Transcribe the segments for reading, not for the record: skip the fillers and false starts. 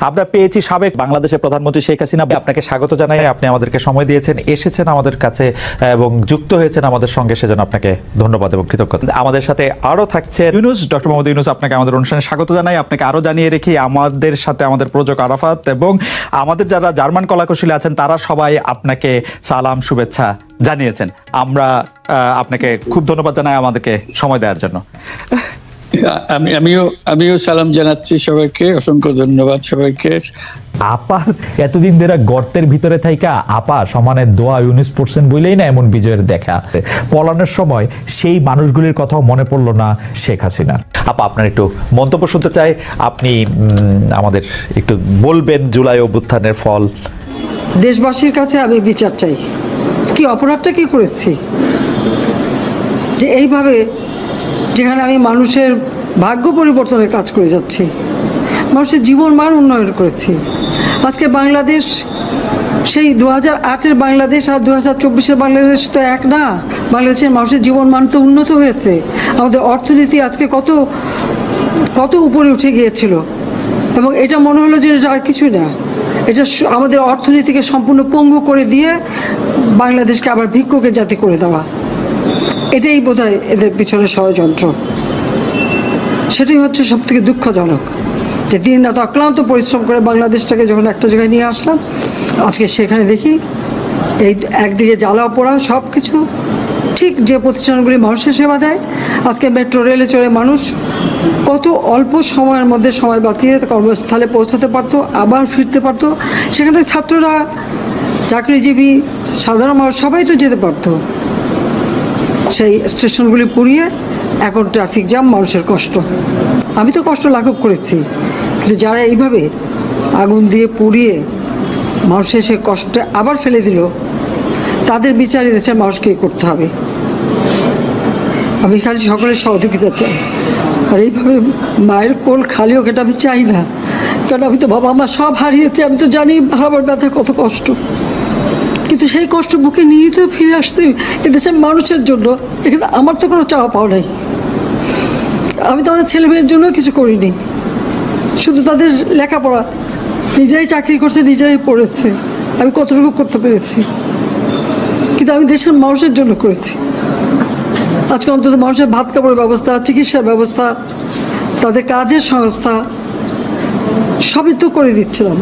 আমরা পেয়েছি সাবেক বাংলাদেশের প্রধানমন্ত্রী শেখ হাসিনা। আপনাকে স্বাগত জানাই, আপনি আমাদেরকে সময় দিয়েছেন, এসেছেন আমাদের কাছে এবং যুক্ত হয়েছেন আমাদের সঙ্গে, সেজন্য আপনাকে ধন্যবাদ এবং কৃতজ্ঞতা। আমাদের সাথে আরো থাকছে ইউনুস, ডক্টর মোহাম্মদ ইউনুস। আপনাকে আমাদের অনুষ্ঠানে স্বাগত জানাই। আপনাকে আরো জানিয়ে রেখি আমাদের সাথে আমাদের প্রযোজক আরাফাত এবং আমাদের যারা জার্মান কলাকুশলী আছেন তারা সবাই আপনাকে সালাম শুভেচ্ছা জানিয়েছেন। আমরা আপনাকে খুব ধন্যবাদ জানাই আমাদেরকে সময় দেওয়ার জন্য। আমিও সালাম জানাচ্ছি সবাইকে, অসংখ্য ধন্যবাদ সবাইকে। আপা এতদিন ধরে গর্তের ভিতরে থাইকা আপা সমানে দোয়া ইউনুস পড়ছেন বলেই না এমন বিজয়ের দেখা। পলানোর সময় সেই মানুষগুলির কথাও মনে পড়লো না শেখ হাসিনা। আপা আপনার একটু মন্তব্য শুনতে চাই, আপনি আমাদের একটু বলবেন জুলাই অভ্যুত্থানের ফল। দেশবাসীর কাছে আমি বিচার চাই, কি অপরাধটা কি করেছি যে এইভাবে, যেখানে আমি মানুষের ভাগ্য পরিবর্তনের কাজ করে যাচ্ছি, মানুষের জীবন মান উন্নয়ন করেছি। আজকে বাংলাদেশ সেই 2008-এর বাংলাদেশ আর 2024-এর বাংলাদেশ তো এক না। বাংলাদেশের মানুষের জীবন মান তো উন্নত হয়েছে। আমাদের অর্থনীতি আজকে কত কত উপরে উঠে গিয়েছিল এবং এটা মনে হলো যে এটা আর কিছুই না, এটা আমাদের অর্থনীতিকে সম্পূর্ণ পঙ্গু করে দিয়ে বাংলাদেশকে আবার ভিক্ষুকের জাতি করে দেওয়া। এটাই বোধহয় এদের পিছনে ষড়যন্ত্র। সেটাই হচ্ছে সব থেকে দুঃখজনক যে দিন রাত অক্লান্ত পরিশ্রম করে বাংলাদেশটাকে যখন একটা জায়গায় নিয়ে আসলাম, আজকে সেখানে দেখি এই একদিকে জ্বালা পোড়া সব কিছু। ঠিক যে প্রতিষ্ঠানগুলি মানুষের সেবা দেয়, আজকে মেট্রো রেলে চড়ে মানুষ কত অল্প সময়ের মধ্যে সময় বাঁচিয়ে কর্মস্থলে পৌঁছাতে পারতো, আবার ফিরতে পারতো। সেখানে ছাত্ররা, চাকরিজীবী, সাধারণ মানুষ সবাই তো যেতে পারতো। সেই স্টেশনগুলি পুড়িয়ে এখন ট্রাফিক জ্যাম, মানুষের কষ্ট। আমি তো কষ্ট লাঘব করেছি, কিন্তু যারা এইভাবে আগুন দিয়ে পুড়িয়ে মানুষের সে কষ্টে আবার ফেলে দিল, তাদের বিচার দেশের মানুষকে করতে হবে। আমি খালি সকলের সহযোগিতা চাই। আর এইভাবে মায়ের কোল খালি হোক এটা আমি চাই না, কারণ আমি তো বাবা মা সব হারিয়েছি। আমি তো জানি হারাবার ব্যথা কত কষ্ট, কিন্তু সেই কষ্ট বুকে নিয়ে তো ফিরে আসছি এদেশের মানুষের জন্য। এখানে আমার তো কোনো চাওয়া পাওয়া নাই। আমি তো আমাদের ছেলে মেয়ের জন্য কিছু করিনি, শুধু তাদের লেখাপড়া, নিজেরাই চাকরি করছে, নিজেরাই পড়েছে, আমি কতটুকু করতে পেরেছি, কিন্তু আমি দেশের মানুষের জন্য করেছি। আজকে অন্তত মানুষের ভাত কাপড়ের ব্যবস্থা, চিকিৎসার ব্যবস্থা, তাদের কাজের সংস্থা সবই তো করে দিচ্ছিলাম।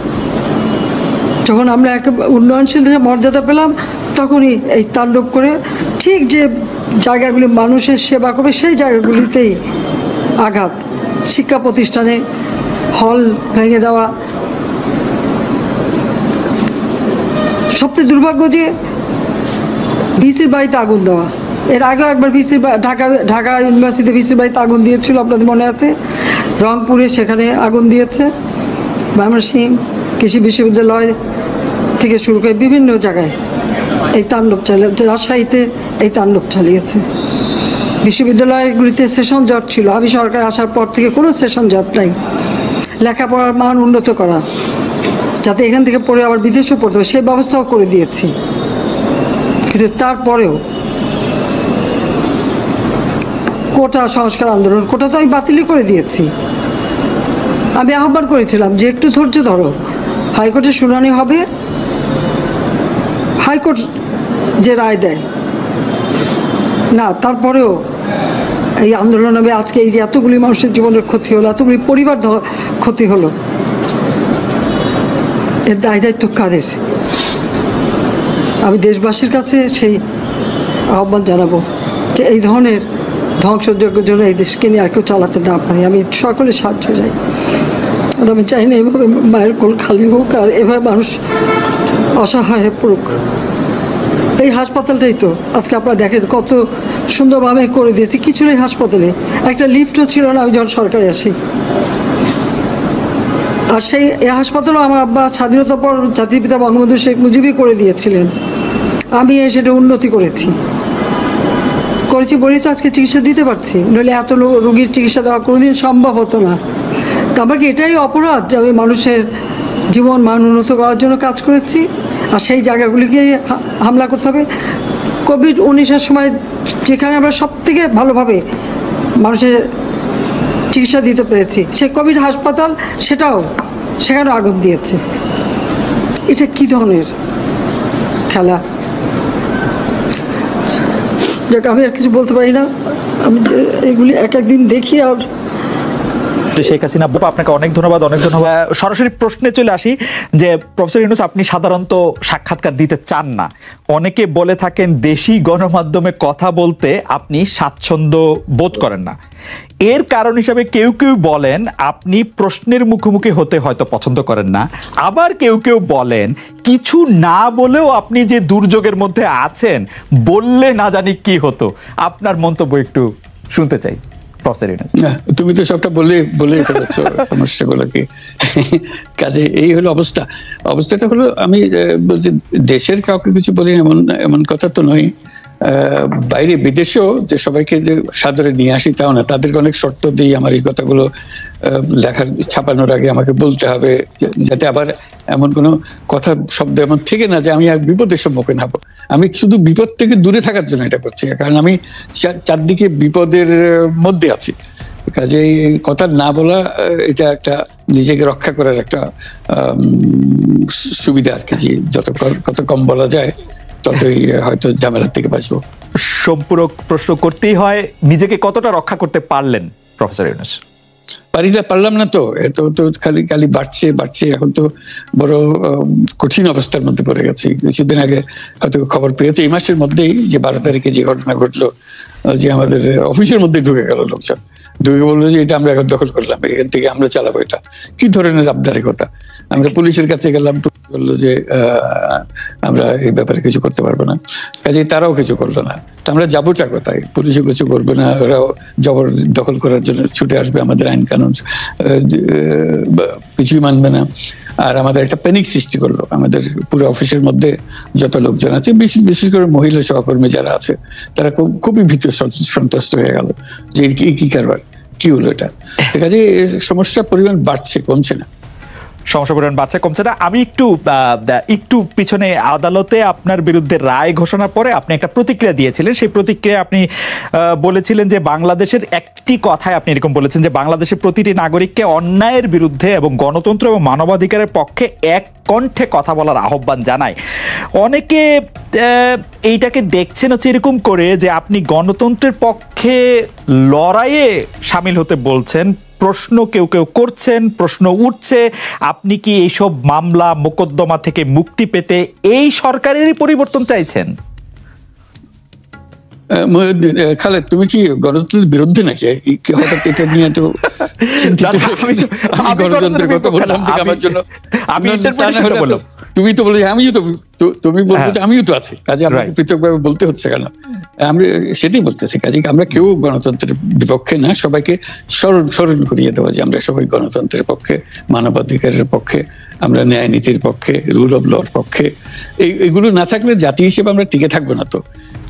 যখন আমরা এক উন্নয়নশীল দেশে মর্যাদা পেলাম, তখনই এই তাণ্ডব করে ঠিক যে জায়গাগুলি মানুষের সেবা করবে সেই জায়গাগুলিতেই আঘাত। শিক্ষা প্রতিষ্ঠানে হল ভেঙে দেওয়া। সবচেয়ে দুর্ভাগ্য যে ভিসির বাড়িতে আগুন দেওয়া। এর আগেও একবার ঢাকা ইউনিভার্সিটিতে ভিসির বাড়িতে আগুন দিয়েছিল, আপনাদের মনে আছে। রংপুরে সেখানে আগুন দিয়েছে, ময়মনসিংহ কৃষি বিশ্ববিদ্যালয় থেকে শুরু করে বিভিন্ন জায়গায় এই তাণ্ডব চালিয়েছে। রাজশাহীতে এই তাণ্ডব চালিয়েছে। বিশ্ববিদ্যালয়গুলিতে সেশন জট ছিল, আমি সরকার আসার পর থেকে কোনো সেশন জট নাই। লেখাপড়ার মান উন্নত করা, যাতে এখান থেকে পড়ে আবার বিদেশেও পড়তে হবে, সেই ব্যবস্থাও করে দিয়েছি। কিন্তু তারপরেও কোটা সংস্কার আন্দোলন, কোটা তো আমি বাতিলই করে দিয়েছি। আমি আহ্বান করেছিলাম যে একটু ধৈর্য ধরো, হাইকোর্টে শুনানি হবে, হাইকোর্ট যে রায় দেয় না। তারপরেও এই আন্দোলন হবে। আজকে এই যে এতগুলি মানুষের জীবনের ক্ষতি হলো, এতগুলি পরিবার ক্ষতি হলো, এর দায় দায়িত্ব কাদের? আমি দেশবাসীর কাছে সেই আহ্বান জানাবো যে এই ধরনের ধ্বংসযজ্ঞের জন্য এই দেশকে নিয়ে আর কেউ চালাতে না পারি। আমি সকলে সাহায্য চাই। আর আমি চাই না এভাবে মায়ের কোল খালি হোক আর এভাবে মানুষ অসহায় হয়ে পড়ুক। এই হাসপাতালটাই তো আজকে আপনারা দেখেন কত সুন্দরভাবে করে দিয়েছি। কিছু নেই হাসপাতালে, একটা লিফটও ছিল না আমি যখন সরকারে আসি। আর সেই এই হাসপাতালও আমার আব্বা স্বাধীনতার পর জাতির পিতা বঙ্গবন্ধু শেখ মুজিবই করে দিয়েছিলেন। আমি সেটা উন্নতি করেছি বলেই তো আজকে চিকিৎসা দিতে পারছি, নইলে এত রোগীর চিকিৎসা দেওয়া কোনোদিন সম্ভব হতো না। তো আমার কি এটাই অপরাধ যে আমি মানুষের জীবন মান উন্নত করার জন্য কাজ করেছি? আর সেই জায়গাগুলিকে হামলা করতে হবে। কোভিড-19-এর সময় যেখানে আমরা সব থেকে ভালোভাবে মানুষের চিকিৎসা দিতে পেরেছি, সেই কোভিড হাসপাতাল সেটাও সেখানে আগুন দিয়েছে। এটা কি ধরনের খেলা? যাক, আমি আর কিছু বলতে পারি না। আমি এগুলি এক একদিন দেখি আর শেখ হাসিনা বাবা, আপনাকে অনেক ধন্যবাদ, অনেক ধন্যবাদ। সরাসরি প্রশ্নে চলে আসি যে প্রফেসর ইউনূস, আপনি সাধারণত সাক্ষাৎকার দিতে চান না, অনেকে বলে থাকেন দেশি গণমাধ্যমে কথা বলতে আপনি স্বাচ্ছন্দ্য বোধ করেন না। এর কারণ হিসাবে কেউ কেউ বলেন আপনি প্রশ্নের মুখোমুখি হতে হয়তো পছন্দ করেন না, আবার কেউ কেউ বলেন কিছু না বলেও আপনি যে দুর্যোগের মধ্যে আছেন, বললে না জানি কি হতো। আপনার মন্তব্য একটু শুনতে চাই প্রফেসর ইউনূস। না, তুমি তো সবটা বলে ফেলেছো সমস্যাগুলোকে। কাজে এই হলো অবস্থাটা হলো, আমি বলছি দেশের কাউকে কিছু বলি এমন কথা তো নয়। বাইরে বিদেশেও যে সবাইকে যে সাদরে নিয়ে আসি তাও না, তাদেরকে অনেক শর্ত দিই আমার এই কথাগুলো লেখার ছাপানোর আগে আমাকে বলতে হবে, যাতে আবার এমন কোনো কথা শব্দ এমন থেকে না যে আমি আর বিপদের সম্মুখীন হবো। আমি শুধু বিপদ থেকে দূরে থাকার জন্য এটা করছি, কারণ আমি চারদিকে বিপদের মধ্যে আছি। কাজে কথা না বলা এটা একটা নিজেকে রক্ষা করার একটা সুবিধা আর কি, যে কত কম বলা যায় ততই হয়তো ঝামেলার থেকে বাঁচবো। সম্পূরক প্রশ্ন করতেই হয়, নিজেকে কতটা রক্ষা করতে পারলেন প্রফেসর ইউনূস? পারলাম না তো, তো খালি বাড়ছে। এখন তো বড় কঠিন অবস্থার মধ্যে পড়ে গেছি। কিছুদিন আগে হয়তো খবর পেয়েছে এই মাসের মধ্যেই যে 12 তারিখে যে ঘটনা ঘটলো, যে আমাদের অফিসের মধ্যে ঢুকে গেল লোকজন, ঢুকে বললো যে এটা আমরা এখন দখল করলাম, এখান থেকে আমরা চালাবো। এটা কি ধরনের আবদারের কথা? আমরা পুলিশের কাছে গেলাম, বললো যে আমরা এই ব্যাপারে কিছু করতে পারবো না। কাজে তারাও কিছু করলো না। তো আমরা যাবোটা কোথায়? পুলিশও কিছু করবে না, ওরাও জবর দখল করার জন্য ছুটে আসবে, আমাদের আইন কানুন কিছুই মানবে না। আর আমাদের একটা প্যানিক সৃষ্টি করলো আমাদের পুরো অফিসের মধ্যে যত লোকজন আছে, বিশেষ করে মহিলা সহকর্মী যারা আছে, তারা খুবই ভীত সন্ত্রস্ত হয়ে গেল যে কি কারবার, কি হলো এটা। কাজে সমস্যার পরিমাণ বাড়ছে, কমছে না। সমস্যা পরিমাণ বাড়ছে, কমছে না। আমি একটু পিছনে আদালতে আপনার বিরুদ্ধে রায় ঘোষণার পরে আপনি একটা প্রতিক্রিয়া দিয়েছিলেন। সেই প্রতিক্রিয়া আপনি বলেছিলেন যে বাংলাদেশের একটি কথায় আপনি এরকম বলেছেন যে বাংলাদেশের প্রতিটি নাগরিককে অন্যায়ের বিরুদ্ধে এবং গণতন্ত্র এবং মানবাধিকারের পক্ষে এক কণ্ঠে কথা বলার আহ্বান জানায়। অনেকে এইটাকে দেখছেন হচ্ছে এরকম করে যে আপনি গণতন্ত্রের পক্ষে লড়াইয়ে সামিল হতে বলছেন। প্রশ্ন কেউ করছেন, প্রশ্ন উঠছে, আপনি কি এইসব মামলা মোকদ্দমা থেকে মুক্তি পেতে এই সরকারেরই পরিবর্তন চাইছেন? খালেদ, তুমি কি গণতন্ত্রের বিরুদ্ধে নাকি? হঠাৎ এটা নিয়ে তো গণতন্ত্রের কথা বললাম আমার জন্য তুমি তো বলে তুমি বলছো যে আমিও তো আছি, কাজে আমাকে পৃথকভাবে বলতে হচ্ছে কেন? আমরা সেটাই বলতেছি। কাজে আমরা কেউ গণতন্ত্রের বিপক্ষে না, সবাইকে স্মরণ করিয়ে দেওয়া যে আমরা সবাই গণতন্ত্রের পক্ষে, মানবাধিকারের পক্ষে, আমরা ন্যায় নীতির পক্ষে, রুল অফ লর পক্ষে। এইগুলো না থাকলে জাতি হিসেবে আমরা টিকে থাকবো না। তো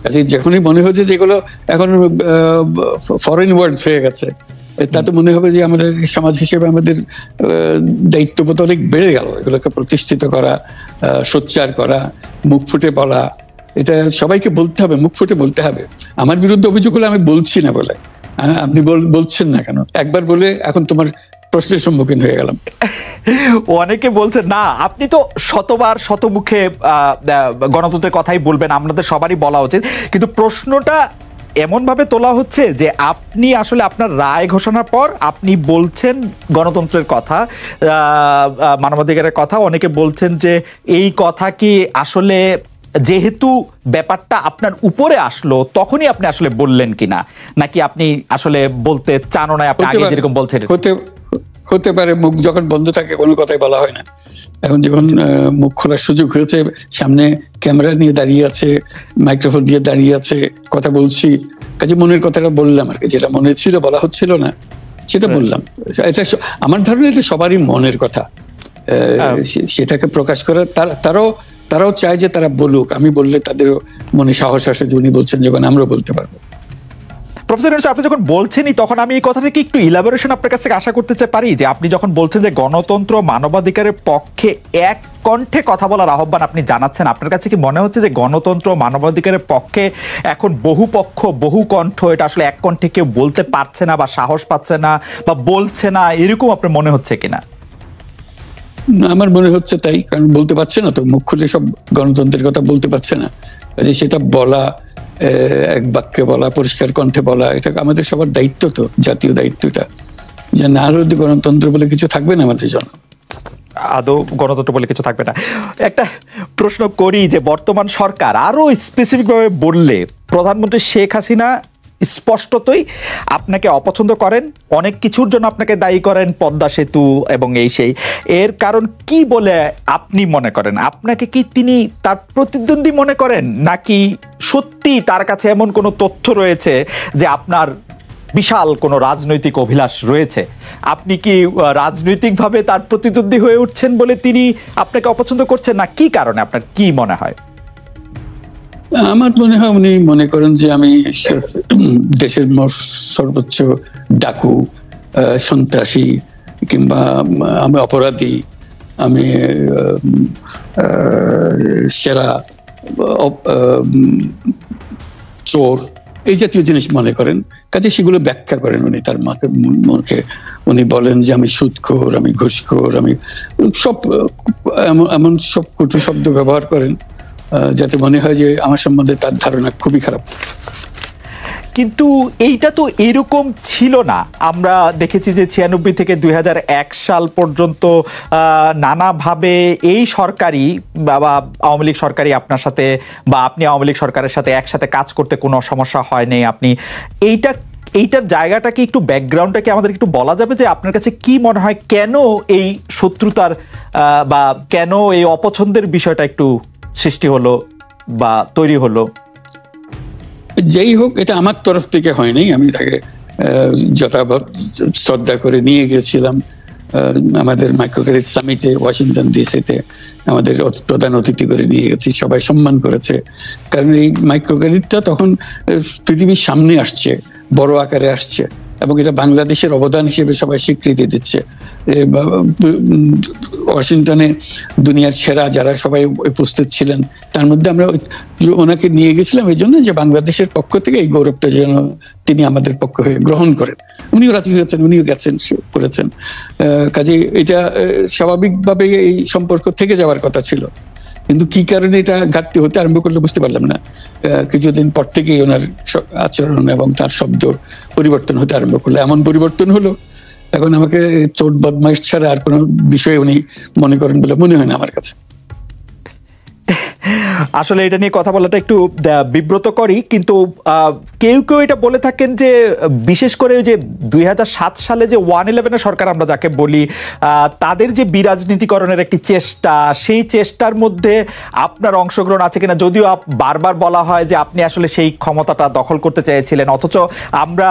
কাজে যখনই মনে হচ্ছে যেগুলো এখন ফরেন ওয়ার্ডস হয়ে গেছে, তাতে মনে হবে যে আমাদের সমাজ হিসেবে আমাদের দায়িত্ববোধ অনেক বেড়ে গেল। এগুলোকে প্রতিষ্ঠিত করা, সোচ্চার করা, মুখ ফুটে বলা, এটা সবাইকে বলতে হবে, মুখ ফুটে বলতে হবে। আমার বিরুদ্ধে অভিযোগ হলে আমি বলছি না বলে, আপনি বলছেন না কেন? একবার বলে এখন তোমার প্রশ্নের সম্মুখীন হয়ে গেলাম। অনেকে বলছে না, আপনি তো শতবার শতমুখে গণতন্ত্রের কথাই বলবেন, আমাদের সবারই বলা উচিত। কিন্তু প্রশ্নটা এমন ভাবে তোলা হচ্ছে যে আপনি আসলে আপনার রায় ঘোষণার পর আপনি বলছেন গণতন্ত্রের কথা, মানবাধিকারের কথা। অনেকে বলছেন যে এই কথা কি আসলে যেহেতু ব্যাপারটা আপনার উপরে আসলো তখনই আপনি আসলে বললেন কিনা, নাকি আপনি আসলে বলতে চান না, আপনি আগে যেরকম বলছেন? হতে পারে, মুখ যখন বন্ধ থাকে কোনো কথাই বলা হয় না। এখন যখন মুখ খোলার সুযোগ হয়েছে, সামনে ক্যামেরা নিয়ে দাঁড়িয়ে আছে, মাইক্রোফোন দিয়ে দাঁড়িয়ে আছে, কথা বলছি, কাজে মনের কথাটা বললাম আর কি। যেটা মনে ছিল বলা হচ্ছিল না সেটা বললাম। এটা আমার ধারণা এটা সবারই মনের কথা, সেটাকে প্রকাশ করা। তারাও চায় যে তারা বলুক, আমি বললে তাদের মনে সাহস আসে যে উনি বলছেন যখন আমরাও বলতে পারবো। প্রফেসর ইউনূস, আপনি যখন বলছেনই তখন আমি এই কথাটাকে একটু ইলাবোরেশন আপনার কাছ থেকে আশা করতে পারি যে আপনি যখন বলছেন যে গণতন্ত্র মানবাধিকারের পক্ষে এক কণ্ঠে কথা বলার আহ্বান আপনি জানাচ্ছেন, আপনার কাছে কি মনে হচ্ছে যে গণতন্ত্র মানবাধিকারের পক্ষে এখন বহু পক্ষ বহু কণ্ঠ, এটা আসলে এক কণ্ঠে কেউ বলতে পারছে না বা সাহস পাচ্ছে না বা বলছে না, এরকম আপনার মনে হচ্ছে কিনা? আমার মনে হচ্ছে তাই, কারণ বলতে পারছে না তো, মুখ খুলে সব গণতন্ত্রের কথা বলতে পারছে না, কাজে সেটা বলা, এক বাক্যে বলা, পরিষ্কার কণ্ঠে বলা, এটা আমাদের সবার দায়িত্ব, তো জাতীয় দায়িত্ব এটা, যে না হলে গণতন্ত্র বলে কিছু থাকবে না আমাদের জন্য, আদৌ গণতন্ত্র বলে কিছু থাকবে না। একটা প্রশ্ন করি যে বর্তমান সরকার আরো স্পেসিফিকভাবে বললে প্রধানমন্ত্রী শেখ হাসিনা স্পষ্টতই আপনাকে অপছন্দ করেন, অনেক কিছুর জন্য আপনাকে দায়ী করেন, পদ্মা সেতু এবং এই সেই, এর কারণ কি বলে আপনি মনে করেন? আপনাকে কি তিনি তার প্রতিদ্বন্দ্বী মনে করেন, নাকি সত্যি তার কাছে এমন কোনো তথ্য রয়েছে যে আপনার বিশাল কোনো রাজনৈতিক অভিলাষ রয়েছে, আপনি কি রাজনৈতিকভাবে তার প্রতিদ্বন্দ্বী হয়ে উঠছেন বলে তিনি আপনাকে অপছন্দ করছেন, না কি কারণে, আপনার কি মনে হয়? আমার মনে হয় উনি মনে করেন যে আমি দেশের সর্বোচ্চ ডাকু, সন্ত্রাসী, কিংবা আমি অপরাধী, আমি সেরা চোর, এই জাতীয় জিনিস মনে করেন, কাজে সেগুলো ব্যাখ্যা করেন উনি তার মুখে। উনি বলেন যে আমি সুদখোর, আমি ঘুষখোর, আমি সব এমন সব কটু শব্দ ব্যবহার করেন যাতে মনে হয় যে আমার সম্বন্ধে তার ধারণা খুবই খারাপ। কিন্তু এইটা তো এরকম ছিল না। আমরা দেখেছি যে 96 থেকে 2001 সাল পর্যন্ত নানাভাবে এই সরকারি বা আওয়ামী লীগ সরকারি আপনার সাথে, বা আপনি আওয়ামী লীগ সরকারের সাথে একসাথে কাজ করতে কোনো সমস্যা হয়নি। আপনি এইটার জায়গাটাকে একটু, ব্যাকগ্রাউন্ডটাকে আমাদের একটু বলা যাবে যে আপনার কাছে কি মনে হয় কেন এই শত্রুতার বা কেন এই অপছন্দের বিষয়টা একটু সৃষ্টি হলো বা তৈরি হলো? যেই হোক, এটা আমার তরফ থেকে হয়নি, আমি তাকে যথাযথ শ্রদ্ধা করে নিয়ে গেছিলাম আমাদের মাইক্রো ক্রেডিট সামিটে ওয়াশিংটন ডিসিতে, আমাদের প্রধান অতিথি করে নিয়ে গেছি, সবাই সম্মান করেছে, কারণ এই মাইক্রো ক্রেডিটটা তখন পৃথিবীর সামনে আসছে, বড় আকারে আসছে, এবং এটা বাংলাদেশের অবদান হিসেবে সবাই স্বীকৃতি দিচ্ছে। ওয়াশিংটনে দুনিয়ার সেরা যারা সবাই উপস্থিত ছিলেন, তার মধ্যে আমরা ওনাকে নিয়ে গেছিলাম এই জন্য যে বাংলাদেশের পক্ষ থেকে এই গৌরবটা যেন তিনি আমাদের পক্ষ হয়ে গ্রহণ করেন। উনিও রাজি হয়েছেন, উনিও গেছেন, করেছেন। কাজে এটা স্বাভাবিকভাবে এই সম্পর্ক থেকে যাওয়ার কথা ছিল, কিন্তু কি কারণে এটা ঘাটতি হতে আরম্ভ করলে বুঝতে পারলাম না। কিছুদিন পর থেকেই ওনার আচরণ এবং তার শব্দ পরিবর্তন হতে আরম্ভ করলো, এমন পরিবর্তন হলো এখন আমাকে চোট বদমাইশ ছাড়া আর কোনো বিষয়ে উনি মনে করেন বলে মনে হয় না আমার কাছে। আসলে এটা নিয়ে কথা বলাটা একটু বিব্রতকরই, কিন্তু কেউ কেউ এটা বলে থাকেন যে বিশেষ করে যে 2007 সালে যে 111 সরকার আমরা যাকে বলি, তাদের যে বিরাজনীতিকরণের একটি চেষ্টা, সেই চেষ্টার মধ্যে আপনার অংশগ্রহণ আছে কিনা। যদিও বারবার বলা হয় যে আপনি আসলে সেই ক্ষমতাটা দখল করতে চেয়েছিলেন, অথচ আমরা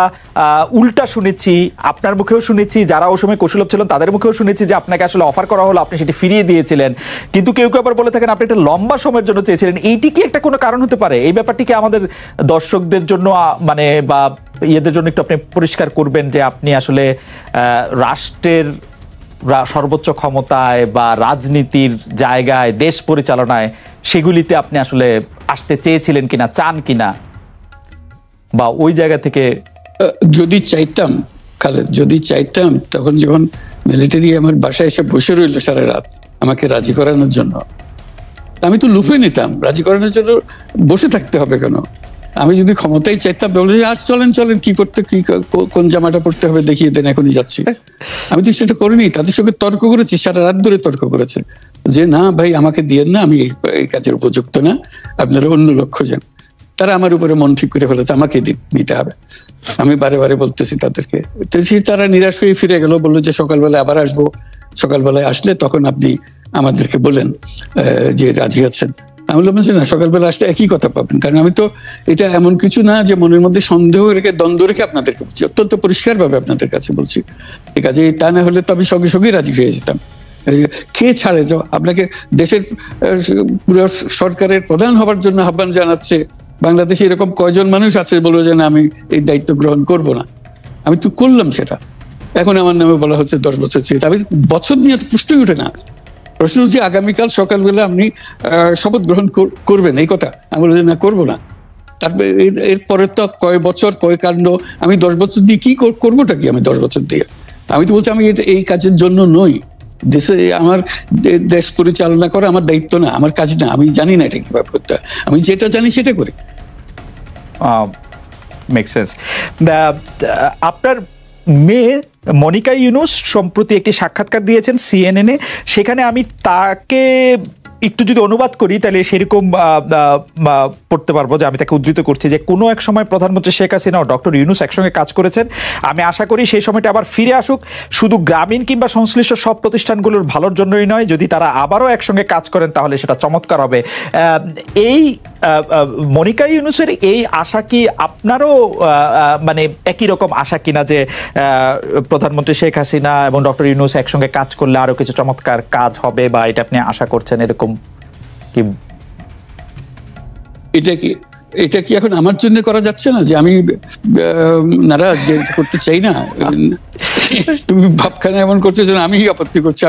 উল্টা শুনেছি, আপনার মুখেও শুনেছি, যারা ওই সময় কৌশলভ ছিলেন তাদের মুখেও শুনেছি যে আপনাকে আসলে অফার করা হলো, আপনি সেটি ফিরিয়ে দিয়েছিলেন। কিন্তু কেউ কেউ আবার বলে থাকেন আপনি একটা লম্বা সময়ের জন্য চেয়েছিলেন। এইটি কি একটা কোনো কারণ হতে পারে? এই ব্যাপারটিকে আমাদের দর্শকদের জন্য মানে বা ইয়েদের জন্য একটু আপনি পরিষ্কার করবেন যে আপনি আসলে রাষ্ট্রের সর্বোচ্চ ক্ষমতায় বা রাজনীতির জায়গায়, দেশ পরিচালনায়, সেগুলিতে আপনি আসলে আসতে চেয়েছিলেন কিনা, চান কিনা, বা ওই জায়গা থেকে? যদি চাইতাম খালেদ, যদি চাইতাম, তখন যখন মিলিটারি আমার বাসায় এসে বসে রইল সারা রাত আমাকে রাজি করানোর জন্য, আমি তো লুফে নিতাম। রাজি করানোর জন্য বসে থাকতে হবে কেন? আমি যদি ক্ষমতাই চাইতাম, বলে আর চলেন চলেন, কি করতে, কি কোন জামাটা পড়তে হবে দেখিয়ে দেন, এখনই যাচ্ছি। আমি তো সেটা করিনি, তাদের সঙ্গে তর্ক করেছি, সারা রাত ধরে তর্ক করেছে যে না ভাই আমাকে দিয়েন না, আমি এই কাজের উপযুক্ত না, আপনারা অন্য লোক খোঁজেন। তারা আমার উপরে মন ঠিক করে ফেলেছে আমাকে নিতে হবে। আমি বারে বারে বলতেছি তাদেরকে, তারা নিরাশ হয়ে ফিরে গেল, বললো যে সকালবেলায় আবার আসবো, সকালবেলায় আসলে তখন আপনি আমাদেরকে বলেন যে রাজি আছেন। আমি বললাম না, সকালবেলা আসলে একই কথা পাবেন, কারণ আমি তো এটা এমন কিছু না যে মনের মধ্যে সন্দেহ রেখে, দ্বন্দ্ব রেখে আপনাদেরকে বলছি, অত্যন্ত পরিষ্কার ভাবে আপনাদের কাছে বলছি। ঠিক আছে, তা না হলে তো আমি সঙ্গে সঙ্গেই রাজি হয়ে যেতাম। কে ছাড়ে যে আপনাকে দেশের পুরো সরকারের প্রধান হবার জন্য আহ্বান জানাচ্ছে, বাংলাদেশে এরকম কয়জন মানুষ আছে বলবো যে না আমি এই দায়িত্ব গ্রহণ করব না? আমি তো করলাম সেটা। এখন আমার নামে বলা হচ্ছে 10 বছর চেয়ে, আমি বছর নিয়ে প্রশ্নই উঠে না। প্রশ্ন হচ্ছে আগামীকাল সকালবেলা আপনি শপথ গ্রহণ করবেন, এই কথা। আমি বলছি না, করবো না। তারপরে এরপরে তো কয় বছর, কয় কাণ্ড। আমি 10 বছর দিয়ে কি করবোটা কি? আমি 10 বছর দিয়ে, আমি তো বলছি আমি এই কাজের জন্য নই, দেশে আমার দেশ পরিচালনা করা আমার দায়িত্ব না, আমার কাজ না, আমি জানি না এটা কিভাবে করতে হয়, আমি যেটা জানি সেটা করি। Make sense. আপনার মেয়ে মনিকা ইউনুস সম্প্রতি একটি সাক্ষাৎকার দিয়েছেন CNN-এ, সেখানে আমি তাকে একটু যদি অনুবাদ করি তাহলে সেরকম পড়তে পারবো, যে আমি তাকে উদ্ধৃত করছি যে কোনো এক সময় প্রধানমন্ত্রী শেখ হাসিনা ও ডক্টর ইউনুস একসঙ্গে কাজ করেছেন। আমি আশা করি সেই সময়টা আবার ফিরে আসুক, শুধু গ্রামীণ কিংবা সংশ্লিষ্ট সব প্রতিষ্ঠানগুলোর ভালোর জন্যই নয়, যদি তারা আবারও একসঙ্গে কাজ করেন তাহলে সেটা চমৎকার হবে। এই মনিকা ইউনুসের এই আশা কি আপনারও মানে একই রকম আশা কিনা, যে প্রধানমন্ত্রী শেখ হাসিনা এবং ডক্টর ইউনুস একসঙ্গে কাজ করলে আরো কিছু চমৎকার কাজ হবে, বা এটা আপনি আশা করছেন এরকম কি? এটা কি এখন আমার জন্য করা যাচ্ছে না, যে আমি নারাজ, যে করতে চাই না? তুমি ভাবখানা এমন করছো যেন আমি আপত্তি করছি।